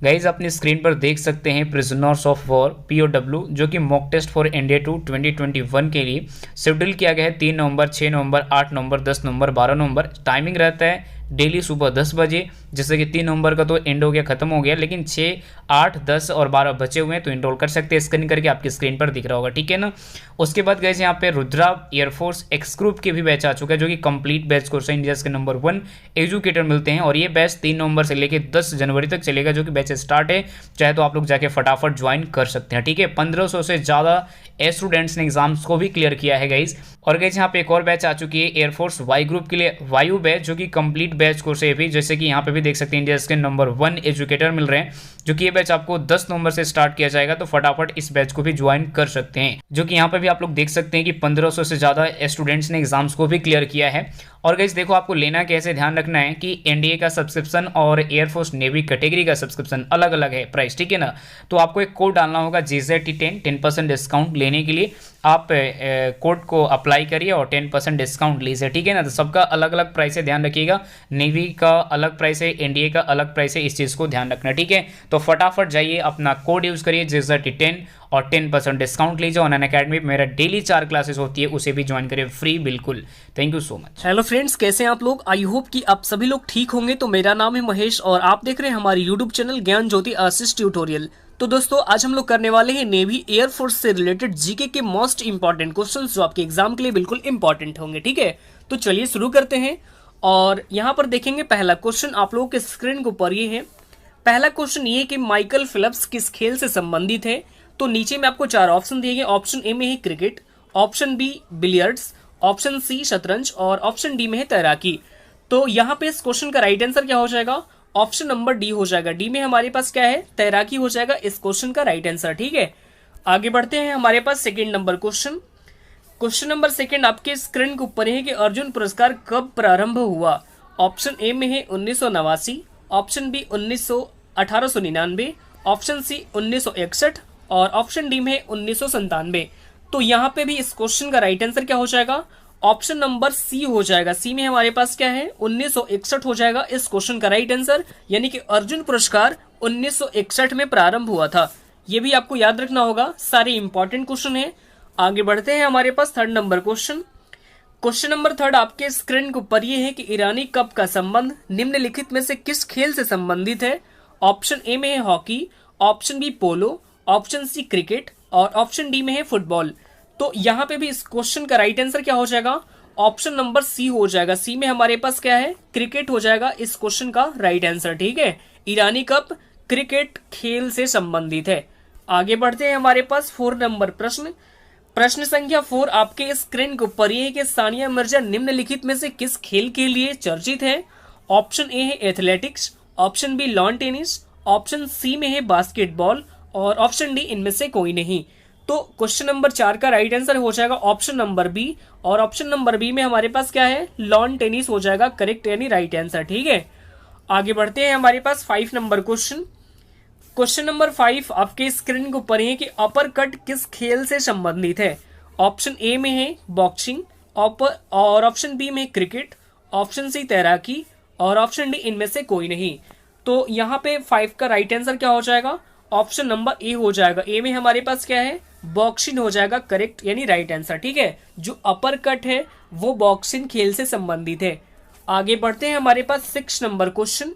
Guys अपनी screen पर देख सकते हैं प्रिजनर्स ऑफ वॉर POW जो कि मॉक टेस्ट फॉर इंडिया 2 2021 के लिए शेड्यूल किया गया है 3 नवंबर, 6 नवंबर, 8 नवंबर, 10 नवंबर, 12 नवंबर। टाइमिंग रहता है डेली सुबह 10 बजे। जैसे कि 3 नवंबर का तो एंड हो गया, खत्म हो गया, लेकिन 6, 8, 10 और 12 बचे हुए हैं, तो इनरोल कर सकते हैं। स्कैन करके आपकी स्क्रीन पर दिख रहा होगा, ठीक है ना। उसके बाद गए यहाँ पे रुद्रा एयरफोर्स एक्स ग्रुप के भी बैच आ चुका है जो कि कंप्लीट बैच कोर्स है। इंडिया के नंबर 1 एजुकेटर मिलते हैं और ये बैच 3 नवंबर से लेकर 10 जनवरी तक चलेगा, जो कि बैच स्टार्ट है। चाहे तो आप लोग जाके फटाफट ज्वाइन कर सकते हैं, ठीक है। 1500 से ज़्यादा स्टूडेंट्स ने एग्जाम्स को भी क्लियर किया है गाइज। और गाइज यहाँ पे एक और बैच आ चुकी है एयरफोर्स वाई ग्रुप के लिए, वायु बैच, जो कि कंप्लीट बैच कोर्स है भी। जैसे कि यहाँ पे भी देख सकते हैं इंडिया के नंबर 1 एजुकेटर मिल रहे हैं, जो कि ये बैच आपको 10 नवंबर से स्टार्ट किया जाएगा, तो फटाफट इस बैच को भी ज्वाइन कर सकते हैं। जो कि यहाँ पे भी आप लोग देख सकते हैं कि 1500 से ज़्यादा स्टूडेंट्स ने एग्जाम्स को भी क्लियर किया है। और गाइस देखो, आपको लेना कैसे, ध्यान रखना है कि एनडीए का सब्सक्रिप्शन और एयरफोर्स नेवी कैटेगरी का सब्सक्रिप्शन अलग अलग है प्राइस, ठीक है ना। तो आपको एक कोड डालना होगा GZT10, 10% डिस्काउंट लेने के लिए आप कोड को अप्लाई करिए और 10% डिस्काउंट लीजिए, ठीक है ना। तो सबका अलग अलग प्राइस है, ध्यान रखिएगा। नेवी का अलग प्राइस है, एनडीए का अलग प्राइस है, इस चीज़ को ध्यान रखना, ठीक है। तो फटाफट जाइए, अपना कोड यूज़ करिए GZT10 और 10% डिस्काउंट लीजिए। ऑनलाइन अकेडमी में मेरा डेली 4 क्लासेस होती है, उसे भी ज्वाइन करिए फ्री, बिल्कुल। Thank you so much. Hello friends, कैसे हैं आप लोग? आई होप कि आप सभी लोग ठीक होंगे। तो मेरा नाम है महेश और आप देख रहे हैं हमारे यूट्यूब चैनल ज्ञान ज्योति आशीष ट्यूटोरियल। तो दोस्तों, आज हम लोग करने वाले हैं नेवी एयरफोर्स से रिलेटेड जीके के मोस्ट इंपॉर्टेंट क्वेश्चंस जो आपके एग्जाम के लिए बिल्कुल इंपॉर्टेंट होंगे, ठीक है। तो चलिए शुरू करते हैं। और यहाँ पर देखेंगे पहला क्वेश्चन आप लोगों के स्क्रीन के ऊपर ये है। पहला क्वेश्चन ये कि माइकल फिलिप्स किस खेल से संबंधित है? तो नीचे में आपको 4 ऑप्शन दिए गए। ऑप्शन ए में है cricket, option B billiards, option C शतरंज और ऑप्शन डी में है तैराकी। तो यहाँ पे इस क्वेश्चन का राइट आंसर क्या हो जाएगा? ऑप्शन नंबर डी हो जाएगा। डी में हमारे पास क्या है? तैराकी हो जाएगा इस क्वेश्चन का राइट आंसर, ठीक है। आगे बढ़ते हैं, हमारे पास second number question. Question number second आपके स्क्रीन के ऊपर है कि अर्जुन पुरस्कार कब प्रारंभ हुआ? ऑप्शन ए में है 1989, ऑप्शन बी 1899, ऑप्शन सी 1961 और ऑप्शन डी में है 1997। तो यहाँ पे भी इस क्वेश्चन का राइट आंसर क्या हो जाएगा? ऑप्शन नंबर सी हो जाएगा। सी में हमारे पास क्या है? 1961 हो जाएगा इस क्वेश्चन का राइट आंसर, यानी कि अर्जुन पुरस्कार 1961 में प्रारंभ हुआ था। ये भी आपको याद रखना होगा, सारे इंपॉर्टेंट क्वेश्चन है। आगे बढ़ते हैं, हमारे पास third number question. Question number third आपके स्क्रीन के ऊपर ये है कि ईरानी कप का संबंध निम्नलिखित में से किस खेल से संबंधित है? ऑप्शन ए में है हॉकी, ऑप्शन बी पोलो, ऑप्शन सी क्रिकेट और ऑप्शन डी में है फुटबॉल। तो यहाँ पे भी इस क्वेश्चन का राइट आंसर क्या हो जाएगा? ऑप्शन नंबर सी हो जाएगा। सी में हमारे पास क्या है? क्रिकेट हो जाएगा इस क्वेश्चन का राइट आंसर, ठीक है। ईरानी कप क्रिकेट खेल से संबंधित है। आगे बढ़ते हैं, हमारे पास 4 नंबर प्रश्न। प्रश्न संख्या 4 आपके स्क्रीन के ऊपर ये है कि सानिया मिर्जा निम्नलिखित में से किस खेल के लिए चर्चित है? ऑप्शन ए है athletics, option B lawn tennis, option C में है बास्केटबॉल और ऑप्शन डी इनमें से कोई नहीं। तो क्वेश्चन नंबर 4 का राइट आंसर हो जाएगा ऑप्शन नंबर बी, और ऑप्शन नंबर बी में हमारे पास क्या है? लॉन टेनिस हो जाएगा करेक्ट, यानी राइट आंसर, ठीक है। आगे बढ़ते हैं, हमारे पास 5 नंबर क्वेश्चन। क्वेश्चन नंबर 5 आपके स्क्रीन के ऊपर है कि अपर कट किस खेल से संबंधित है? ऑप्शन ए में है बॉक्सिंग और ऑप्शन बी में क्रिकेट, ऑप्शन सी तैराकी और ऑप्शन डी इनमें से कोई नहीं। तो यहाँ पे 5 का राइट आंसर क्या हो जाएगा? ऑप्शन नंबर ए हो जाएगा। ए में हमारे पास क्या है? बॉक्सिंग हो जाएगा करेक्ट, यानी राइट आंसर, ठीक है। जो अपर कट है वो बॉक्सिंग खेल से संबंधित है। आगे बढ़ते हैं, हमारे पास 6 नंबर क्वेश्चन।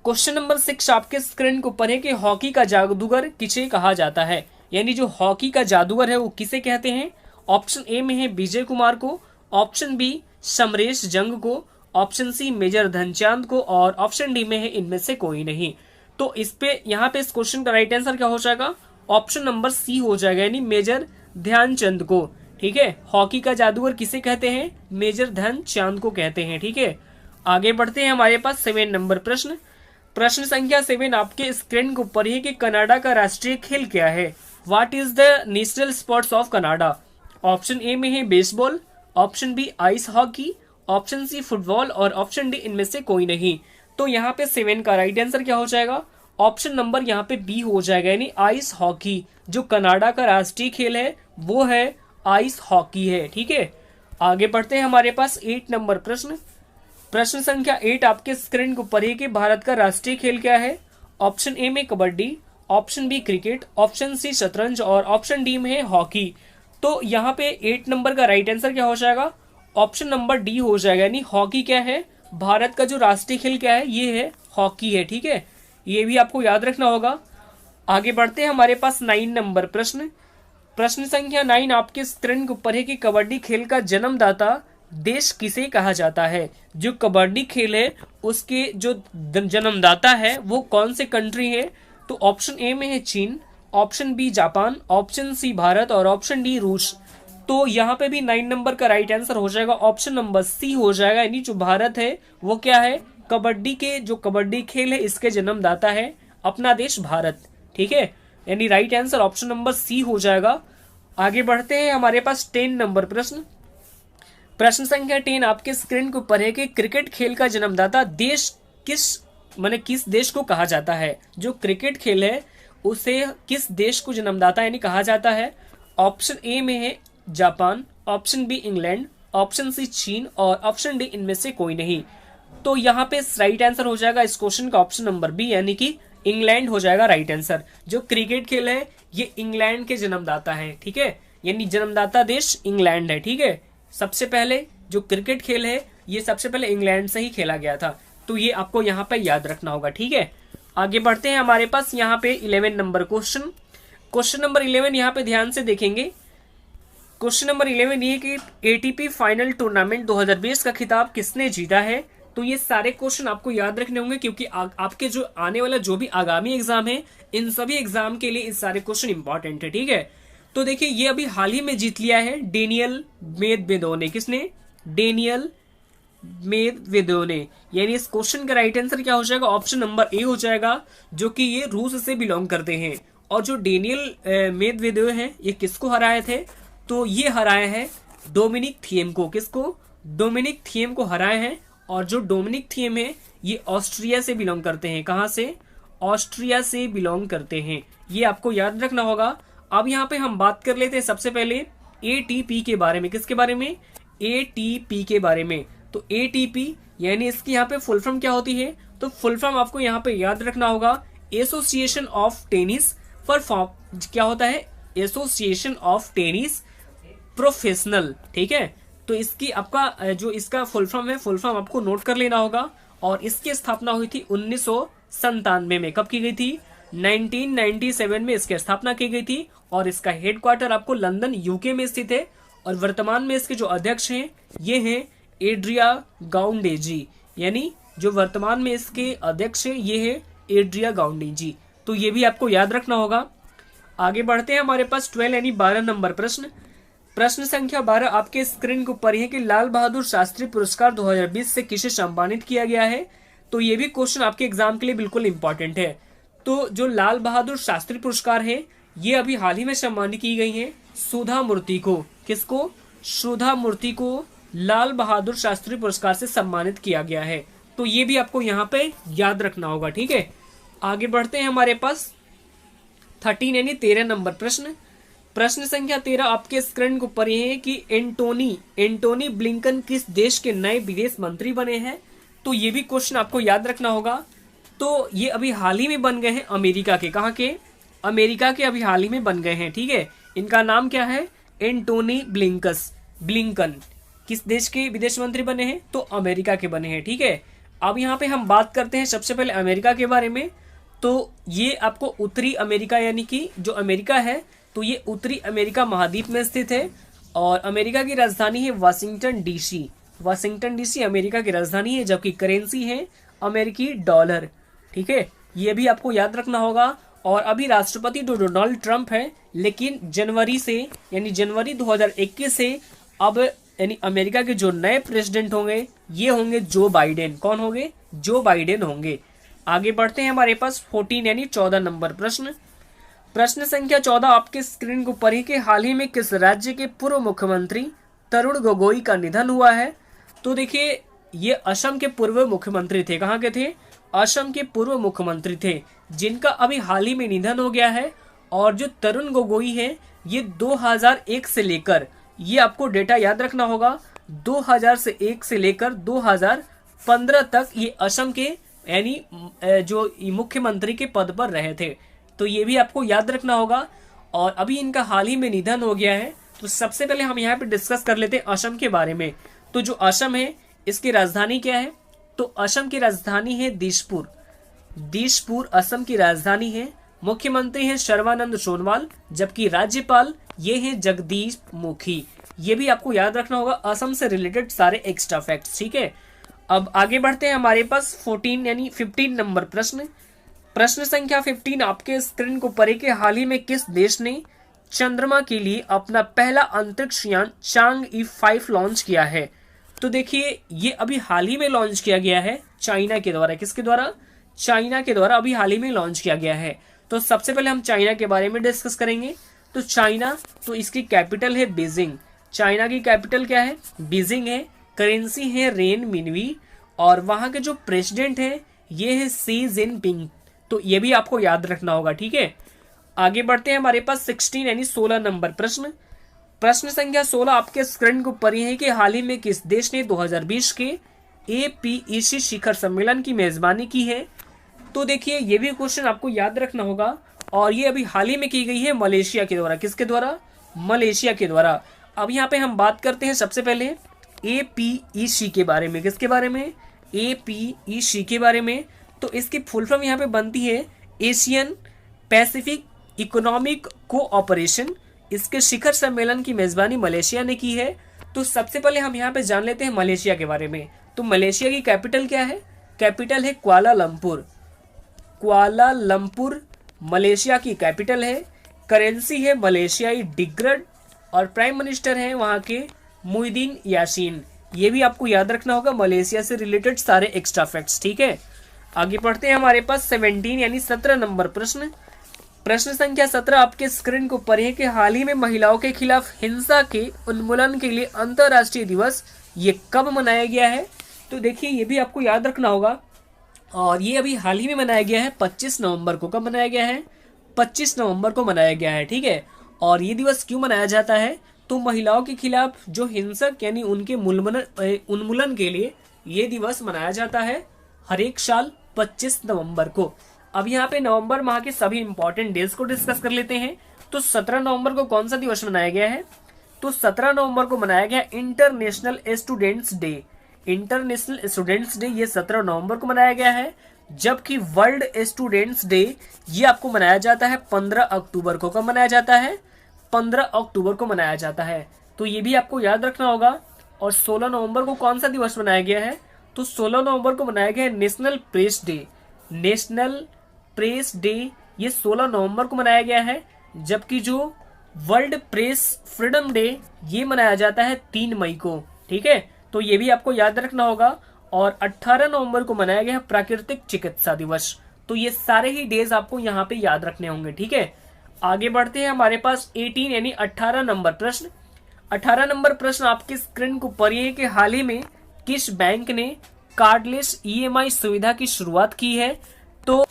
क्वेश्चन नंबर 6 आपके स्क्रीन के ऊपर है कि हॉकी का जादूगर किसे कहा जाता है? यानी जो हॉकी का जादूगर है वो किसे कहते हैं? ऑप्शन ए में है विजय कुमार को, ऑप्शन बी समरेश जंग को, ऑप्शन सी मेजर ध्यानचंद को और ऑप्शन डी में है इनमें से कोई नहीं। तो इस पे यहाँ पे इस क्वेश्चन का राइट आंसर क्या हो जाएगा? ऑप्शन नंबर सी हो जाएगा, यानी मेजर ध्यानचंद को, ठीक है। हॉकी का जादूगर किसे कहते हैं? मेजर ध्यानचंद को कहते हैं, ठीक है। आगे बढ़ते हैं, हमारे पास 7 नंबर प्रश्न। प्रश्न संख्या 7 आपके स्क्रीन के ऊपर है कि कनाडा का राष्ट्रीय खेल क्या है? What is the national sports of Canada? Option A में है baseball, option B ice hockey, option C football और ऑप्शन डी इनमें से कोई नहीं। तो यहाँ पे 7 का राइट आंसर क्या हो जाएगा? ऑप्शन नंबर यहाँ पे बी हो जाएगा, यानी आइस हॉकी। जो कनाडा का राष्ट्रीय खेल है वो है आइस हॉकी है, ठीक है। आगे बढ़ते हैं, हमारे पास 8 नंबर प्रश्न। प्रश्न संख्या 8 आपके स्क्रीन के ऊपर है कि भारत का राष्ट्रीय खेल क्या है? ऑप्शन ए में kabaddi, option B cricket, option C शतरंज और ऑप्शन डी में है हॉकी। तो यहाँ पे 8 नंबर का राइट आंसर क्या हो जाएगा? ऑप्शन नंबर डी हो जाएगा, यानी हॉकी क्या है, भारत का जो राष्ट्रीय खेल क्या है, ये है हॉकी है। ठीक है, ये भी आपको याद रखना होगा। आगे बढ़ते हैं, हमारे पास 9 नंबर प्रश्न। प्रश्न संख्या 9 आपके स्क्रीन के ऊपर है कि कबड्डी खेल का जन्मदाता देश किसे कहा जाता है? जो कबड्डी खेल है उसके जो जन्मदाता है वो कौन से कंट्री है? तो ऑप्शन ए में है चीन, option B Japan, option C Bharat और ऑप्शन डी रूस। तो यहाँ पे भी 9 नंबर का राइट आंसर हो जाएगा ऑप्शन नंबर सी हो जाएगा, यानी जो भारत है वो क्या है, कबड्डी के जो कबड्डी खेल है इसके जन्मदाता है अपना देश भारत। ठीक है, यानी right answer option number C हो जाएगा। आगे बढ़ते हैं, हमारे पास 10 नंबर प्रश्न। प्रश्न संख्या 10 आपके स्क्रीन के ऊपर है कि क्रिकेट खेल का जन्मदाता देश किस देश को कहा जाता है? जो क्रिकेट खेल है उसे किस देश को जन्मदाता यानी कहा जाता है? ऑप्शन ए में है Japan, option B England, option C चीन और ऑप्शन डी इनमें से कोई नहीं। तो यहाँ पे राइट आंसर हो जाएगा इस क्वेश्चन का ऑप्शन नंबर बी, यानी कि इंग्लैंड हो जाएगा राइट आंसर। जो क्रिकेट खेल है ये इंग्लैंड के जन्मदाता है। ठीक है, यानी जन्मदाता देश इंग्लैंड है। ठीक है, सबसे पहले जो क्रिकेट खेल है ये सबसे पहले इंग्लैंड से ही खेला गया था, तो ये आपको यहाँ पे याद रखना होगा। ठीक है, आगे बढ़ते हैं, हमारे पास यहाँ पे 11 नंबर क्वेश्चन। क्वेश्चन नंबर 11 यहाँ पे ध्यान से देखेंगे। क्वेश्चन नंबर 11 ये कि एटीपी फाइनल टूर्नामेंट 2020 का खिताब किसने जीता है? तो ये सारे क्वेश्चन आपको याद रखने होंगे क्योंकि आपके जो आने वाला जो भी आगामी एग्जाम है इन सभी एग्जाम के लिए इस सारे क्वेश्चन इंपॉर्टेंट है। ठीक है, तो देखिए ये अभी हाल ही में जीत लिया है डेनियल मेदवेदेव ने। किसने? डेनियल मेदवेदेव ने। यानी इस क्वेश्चन का राइट आंसर क्या हो जाएगा? ऑप्शन नंबर ए हो जाएगा, जो कि ये रूस से बिलोंग करते हैं। और जो डेनियल मेदवेदेव है ये किसको हराए थे? तो ये हराए हैं डोमिनिक थिएम को। किसको? डोमिनिक थिएम को हराए हैं। और जो डोमिनिक थिएम है ये ऑस्ट्रिया से बिलोंग करते हैं। कहां से? ऑस्ट्रिया से बिलोंग करते हैं, ये आपको याद रखना होगा। अब यहाँ पे हम बात कर लेते हैं सबसे पहले एटीपी के बारे में। किसके बारे में? एटीपी के बारे में। तो एटीपी यानी इसकी यहाँ पे फुल फॉर्म क्या होती है? तो फुल फॉर्म आपको यहाँ पे याद रखना होगा एसोसिएशन ऑफ टेनिस फॉर क्या होता है? Association of tennis professional. ठीक है, तो इसकी आपका जो इसका फुल फॉर्म है, फुल फॉर्म आपको नोट कर लेना होगा। और इसकी स्थापना हुई थी 1997 में। कब की गई थी? 1997 में इसकी स्थापना की गई थी। और इसका हेडक्वार्टर आपको लंदन यूके में स्थित है। और वर्तमान में इसके जो अध्यक्ष हैं ये हैं एड्रिया गाउंडेजी, यानी जो वर्तमान में इसके अध्यक्ष हैं ये है एड्रिया गाउंडेजी। तो ये भी आपको याद रखना होगा। आगे बढ़ते हैं, हमारे पास 12 यानी 12 नंबर प्रश्न। प्रश्न संख्या 12 आपके स्क्रीन के ऊपर है कि लाल बहादुर शास्त्री पुरस्कार 2020 से किसे सम्मानित किया गया है? तो ये भी क्वेश्चन आपके एग्जाम के लिए बिल्कुल इंपॉर्टेंट है। तो जो लाल बहादुर शास्त्री पुरस्कार है ये अभी हाल ही में सम्मानित की गई है सुधा मूर्ति को। किसको? सुधा मूर्ति को लाल बहादुर शास्त्री पुरस्कार से सम्मानित किया गया है। तो ये भी आपको यहाँ पे याद रखना होगा। ठीक है, आगे बढ़ते हैं, हमारे पास 13 यानी 13 नंबर प्रश्न। प्रश्न संख्या 13 आपके स्क्रीन के ऊपर ये है कि एंटोनी ब्लिंकन किस देश के नए विदेश मंत्री बने हैं? तो ये भी क्वेश्चन आपको याद रखना होगा। तो ये अभी हाल ही में बन गए हैं अमेरिका के। कहाँ के? अमेरिका के अभी हाल ही में बन गए हैं। ठीक है, इनका नाम क्या है? Antony Blinken. किस देश के विदेश मंत्री बने हैं? तो अमेरिका के बने हैं। ठीक है, अब यहाँ पे हम बात करते हैं सबसे पहले अमेरिका के बारे में। तो ये आपको उत्तरी अमेरिका यानी कि जो अमेरिका है तो ये उत्तरी अमेरिका महाद्वीप में स्थित है। और अमेरिका की राजधानी है Washington DC. Washington DC America की राजधानी है, जबकि करेंसी है अमेरिकी डॉलर। ठीक है, ये भी आपको याद रखना होगा। और अभी राष्ट्रपति जो डोनाल्ड ट्रंप है, लेकिन जनवरी से यानी जनवरी 2021 से अब यानी अमेरिका के जो नए प्रेसिडेंट होंगे ये होंगे जो बाइडेन। कौन होंगे? जो बाइडेन होंगे। आगे बढ़ते हैं, हमारे पास 14 यानी 14 नंबर प्रश्न। प्रश्न संख्या 14 आपके स्क्रीन को पढ़ी कि हाल ही में किस राज्य के पूर्व मुख्यमंत्री तरुण गोगोई का निधन हुआ है? तो देखिए ये असम के पूर्व मुख्यमंत्री थे। कहाँ के थे? असम के पूर्व मुख्यमंत्री थे, जिनका अभी हाल ही में निधन हो गया है। और जो तरुण गोगोई है ये 2001 से लेकर, ये आपको डेटा याद रखना होगा, 2001 से लेकर 2015 तक ये असम के यानी जो मुख्यमंत्री के पद पर रहे थे। तो ये भी आपको याद रखना होगा। और अभी इनका हाल ही में निधन हो गया है। तो सबसे पहले हम यहाँ पे डिस्कस कर लेते हैं असम के बारे में। तो जो असम है इसकी राजधानी क्या है? तो असम की राजधानी है दिसपुर। दिसपुर असम की राजधानी है। मुख्यमंत्री है सर्बानंद सोनोवाल, जबकि राज्यपाल ये है जगदीश मुखी। ये भी आपको याद रखना होगा असम से रिलेटेड सारे एक्स्ट्रा फैक्ट्स, ठीक है। अब आगे बढ़ते हैं हमारे पास 14 यानी 15 नंबर प्रश्न। प्रश्न संख्या 15 आपके स्क्रीन को पढ़े कि हाल ही में किस देश ने चंद्रमा के लिए अपना पहला अंतरिक्ष यान चांग-E5 लॉन्च किया है? तो देखिए ये अभी हाल ही में लॉन्च किया गया है चाइना के द्वारा। किसके द्वारा? चाइना के द्वारा अभी हाल ही में लॉन्च किया गया है। तो सबसे पहले हम चाइना के बारे में डिस्कस करेंगे। तो चाइना, तो इसकी कैपिटल है बीजिंग। चाइना की कैपिटल क्या है? बीजिंग है। करेंसी है रेन मिनवी और वहां के जो प्रेसिडेंट है ये है शी जिनपिंग। तो ये भी आपको याद रखना होगा, ठीक है। आगे बढ़ते हैं हमारे पास 16 यानी 16 नंबर प्रश्न। प्रश्न संख्या 16 आपके स्क्रीन को पढ़ी है कि हाल ही में किस देश ने 2020 के APEC शिखर सम्मेलन की मेजबानी की है? तो देखिए ये भी क्वेश्चन आपको याद रखना होगा और ये अभी हाल ही में की गई है मलेशिया के द्वारा। किसके द्वारा? मलेशिया के द्वारा। अब यहाँ पे हम बात करते हैं सबसे पहले APEC के बारे में। किसके बारे में? APEC के बारे में। तो इसकी फुल फॉर्म यहाँ पे बनती है एशियन पैसिफिक इकोनॉमिक कोऑपरेशन। इसके शिखर सम्मेलन की मेजबानी मलेशिया ने की है। तो सबसे पहले हम यहाँ पे जान लेते हैं मलेशिया के बारे में। तो मलेशिया की कैपिटल क्या है? कैपिटल है कुआलालंपुर। कुआलालंपुर मलेशिया की कैपिटल है। करेंसी है मलेशियाई डिग्रड और प्राइम मिनिस्टर हैं वहाँ के मुहिद्दीन यासीन। ये भी आपको याद रखना होगा मलेशिया से रिलेटेड सारे एक्स्ट्रा फैक्ट्स, ठीक है। आगे बढ़ते हैं हमारे पास 17 यानी 17 नंबर प्रश्न। प्रश्न संख्या 17 आपके स्क्रीन को पढ़े कि हाल ही में महिलाओं के खिलाफ हिंसा के उन्मूलन के लिए अंतर्राष्ट्रीय दिवस ये कब मनाया गया है? तो देखिए ये भी आपको याद रखना होगा और ये अभी हाल ही में मनाया गया है 25 नवंबर को। कब मनाया गया है? 25 नवंबर को मनाया गया है, ठीक है। और ये दिवस क्यों मनाया जाता है? तो महिलाओं के खिलाफ जो हिंसक यानी उनके उन्मूलन के लिए ये दिवस मनाया जाता है हर एक साल 25 नवंबर को। अब यहाँ पे नवंबर माह के सभी इंपॉर्टेंट डेज को डिस्कस कर लेते हैं। तो 17 नवंबर को कौन सा दिवस मनाया गया है? तो 17 नवंबर को मनाया गया international students day. International students day ये 17 नवंबर को मनाया गया है, जबकि वर्ल्ड स्टूडेंट्स डे ये आपको मनाया जाता है 15 अक्टूबर को। कब मनाया जाता है? 15 अक्टूबर को मनाया जाता है। तो ये भी आपको याद रखना होगा। और 16 नवंबर को कौन सा दिवस मनाया गया है? तो 16 नवंबर को मनाया गया है national press day. National press day ये 16 नवंबर को मनाया गया है, जबकि जो वर्ल्ड प्रेस फ्रीडम डे ये मनाया जाता है 3 मई को, ठीक है। तो ये भी आपको याद रखना होगा। और 18 नवंबर को मनाया गया है प्राकृतिक चिकित्सा दिवस। तो ये सारे ही डेज आपको यहाँ पे याद रखने होंगे, ठीक है। आगे बढ़ते हैं हमारे पास 18 यानी 18 नंबर प्रश्न। 18 नंबर प्रश्न आपके स्क्रीन को पढ़िए कि हाल ही में किस बैंक ने कार्डलेस EMI सुविधा की शुरुआत की है? तो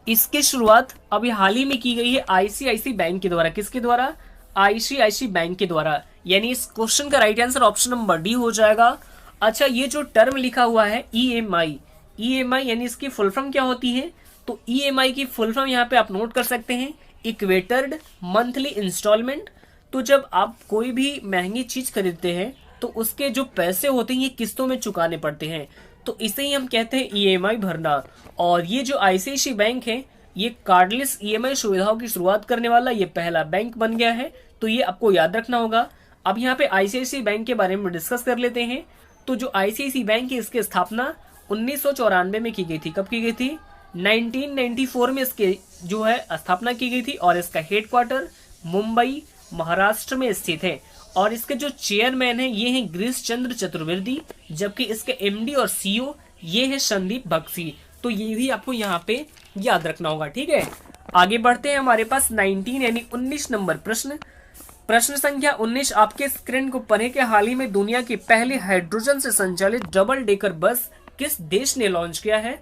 इसकी शुरुआत अभी हाल ही में की गई है ICICI बैंक के द्वारा। किसके द्वारा? ICICI बैंक के द्वारा। यानी इस क्वेश्चन का right answer option number D हो जाएगा। अच्छा, ये जो टर्म लिखा हुआ है EMI यानी इसकी फुल फॉर्म क्या होती है? तो EMI की फुल फॉर्म यहाँ पे आप नोट कर सकते हैं, इक्वेटेड मंथली इंस्टॉलमेंट। तो जब आप कोई भी महंगी चीज खरीदते हैं तो उसके जो पैसे होते हैं ये किस्तों में चुकाने पड़ते हैं, तो इसे ही हम कहते हैं EMI भरना। और ये जो ICICI बैंक है ये कार्डलेस EMI सुविधाओं की शुरुआत करने वाला ये पहला बैंक बन गया है। तो ये आपको याद रखना होगा। अब यहाँ पे ICICI बैंक के बारे में डिस्कस कर लेते हैं। तो जो ICICI बैंक है इसकी स्थापना 1994 में की गई थी। कब की गई थी? 1994 में इसके जो है स्थापना की गई थी और इसका हेडक्वार्टर मुंबई महाराष्ट्र में स्थित है। और इसके जो चेयरमैन है ये है गिरीश चंद्र चतुर्वेदी, जबकि इसके MD और CEO ये है संदीप बख्शी। तो ये भी आपको यहाँ पे याद रखना होगा, ठीक है। आगे बढ़ते हैं हमारे पास 19 यानी 19 नंबर प्रश्न। प्रश्न संख्या 19 आपके स्क्रीन को पढ़े कि हाल ही में दुनिया की पहली हाइड्रोजन से संचालित डबल डेकर बस किस देश ने लॉन्च किया है?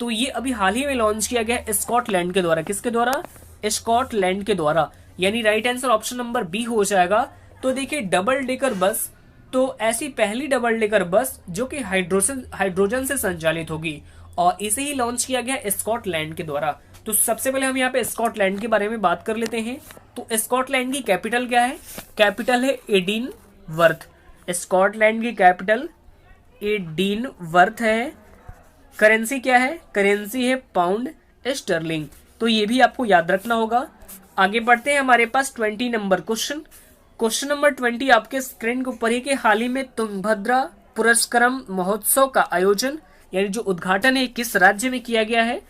तो ये अभी हाल ही में लॉन्च किया गया स्कॉटलैंड के द्वारा। किसके द्वारा? स्कॉटलैंड के द्वारा। यानी right answer option number B हो जाएगा। तो देखिए डबल डेकर बस तो ऐसी पहली डबल डेकर बस जो कि हाइड्रोजन से संचालित होगी और इसे ही लॉन्च किया गया स्कॉटलैंड के द्वारा। तो सबसे पहले हम यहाँ पे स्कॉटलैंड के बारे में बात कर लेते हैं। तो स्कॉटलैंड की कैपिटल क्या है? कैपिटल है एडिनवर्थ। स्कॉटलैंड की कैपिटल एडिनवर्थ है। करेंसी क्या है? करेंसी है पाउंड स्टर्लिंग। तो ये भी आपको याद रखना होगा। आगे बढ़ते हैं, हमारे पास 20 नंबर क्वेश्चन नंबर 20 आपके स्क्रीन के ऊपर है कि हाल ही में तुंगभद्रा पुरस्करम महोत्सव का आयोजन यानी जो उद्घाटन है किस राज्य में किया गया है?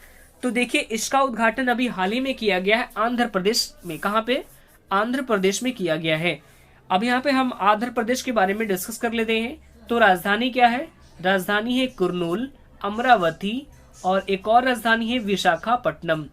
तो देखिए इसका उद्घाटन अभी हाल ही में किया गया है आंध्र प्रदेश में। कहाँ पे? आंध्र प्रदेश में किया गया है। अब यहाँ पे हम आंध्र प्रदेश के बारे में डिस्कस कर लेते हैं। तो राजधानी क्या है? राजधानी है कुर्नूल, अमरावती और एक और राजधानी है विशाखापट्टनम।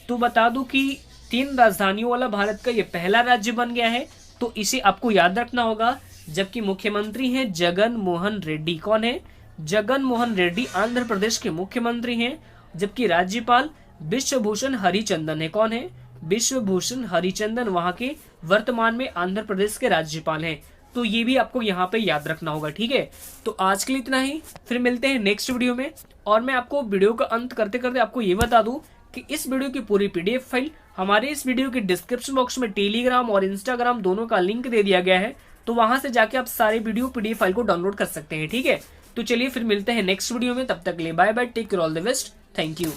तो बता दूं कि 3 राजधानियों वाला भारत का ये पहला राज्य बन गया है। तो इसे आपको याद रखना होगा। जबकि मुख्यमंत्री हैं जगन मोहन रेड्डी। कौन है? जगन मोहन रेड्डी आंध्र प्रदेश के मुख्यमंत्री हैं। जबकि राज्यपाल विश्वभूषण हरिचंदन है। कौन है? विश्वभूषण हरिचंदन वहां के वर्तमान में आंध्र प्रदेश के राज्यपाल हैं। तो ये भी आपको यहाँ पे याद रखना होगा। ठीक है, तो आज के लिए इतना ही, फिर मिलते हैं नेक्स्ट वीडियो में। और मैं आपको वीडियो का अंत करते करते आपको ये बता दूं कि इस वीडियो की पूरी पीडीएफ फाइल हमारे इस वीडियो के डिस्क्रिप्शन बॉक्स में टेलीग्राम और इंस्टाग्राम दोनों का लिंक दे दिया गया है। तो वहां से जाके आप सारे वीडियो पीडीएफ फाइल को डाउनलोड कर सकते हैं। ठीक है, तो चलिए फिर मिलते हैं नेक्स्ट वीडियो में। तब तक के लिए bye bye, take care, all the best, thank you.